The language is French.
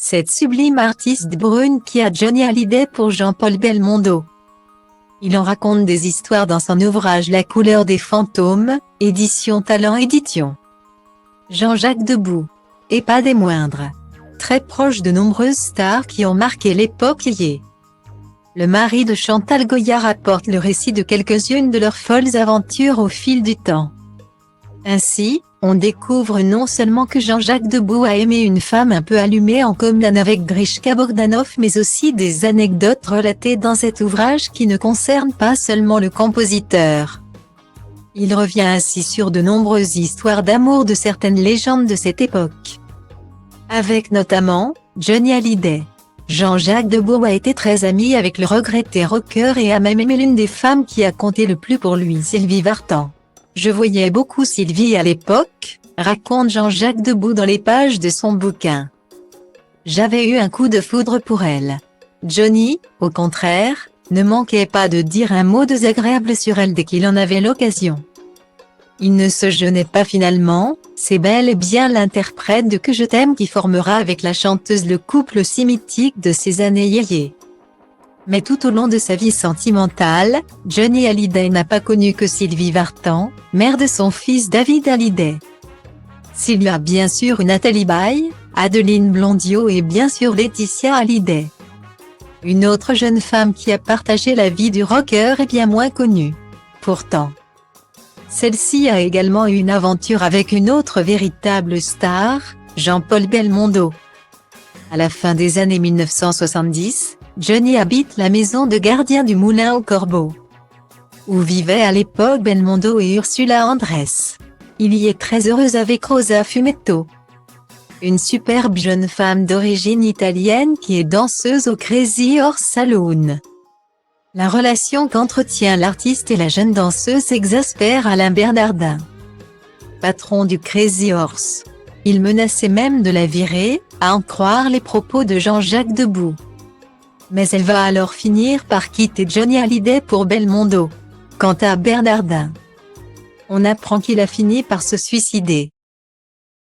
cette sublime artiste brune qui a Johnny Hallyday pour Jean-Paul Belmondo. Il en raconte des histoires dans son ouvrage La couleur des fantômes, édition Talent Édition. Jean-Jacques Debout. Et pas des moindres. Très proche de nombreuses stars qui ont marqué l'époque liée. Le mari de Chantal Goya rapporte le récit de quelques-unes de leurs folles aventures au fil du temps. Ainsi, on découvre non seulement que Jean-Jacques Debout a aimé une femme un peu allumée en commun avec Grishka Bogdanov, mais aussi des anecdotes relatées dans cet ouvrage qui ne concernent pas seulement le compositeur. Il revient ainsi sur de nombreuses histoires d'amour de certaines légendes de cette époque. Avec notamment Johnny Hallyday. Jean-Jacques Debout a été très ami avec le regretté rocker et a même aimé l'une des femmes qui a compté le plus pour lui, Sylvie Vartan. Je voyais beaucoup Sylvie à l'époque, raconte Jean-Jacques Debout dans les pages de son bouquin. J'avais eu un coup de foudre pour elle. Johnny, au contraire, ne manquait pas de dire un mot désagréable sur elle dès qu'il en avait l'occasion. Il ne se gênait pas finalement, c'est bel et bien l'interprète de Que je t'aime qui formera avec la chanteuse le couple si mythique de ces années yéyé. Mais tout au long de sa vie sentimentale, Johnny Hallyday n'a pas connu que Sylvie Vartan, mère de son fils David Hallyday. S'il a bien sûr eu Nathalie Baye, Adeline Blondiot et bien sûr Laetitia Hallyday. Une autre jeune femme qui a partagé la vie du rocker est bien moins connue. Pourtant, celle-ci a également eu une aventure avec une autre véritable star, Jean-Paul Belmondo. À la fin des années 1970, Johnny habite la maison de gardien du Moulin aux Corbeaux, où vivaient à l'époque Belmondo et Ursula Andress. Il y est très heureuse avec Rosa Fumetto, une superbe jeune femme d'origine italienne qui est danseuse au Crazy Horse Saloon. La relation qu'entretient l'artiste et la jeune danseuse exaspère Alain Bernardin, patron du Crazy Horse. Il menaçait même de la virer, à en croire les propos de Jean-Jacques Debout. Mais elle va alors finir par quitter Johnny Hallyday pour Belmondo. Quant à Bernardin, on apprend qu'il a fini par se suicider.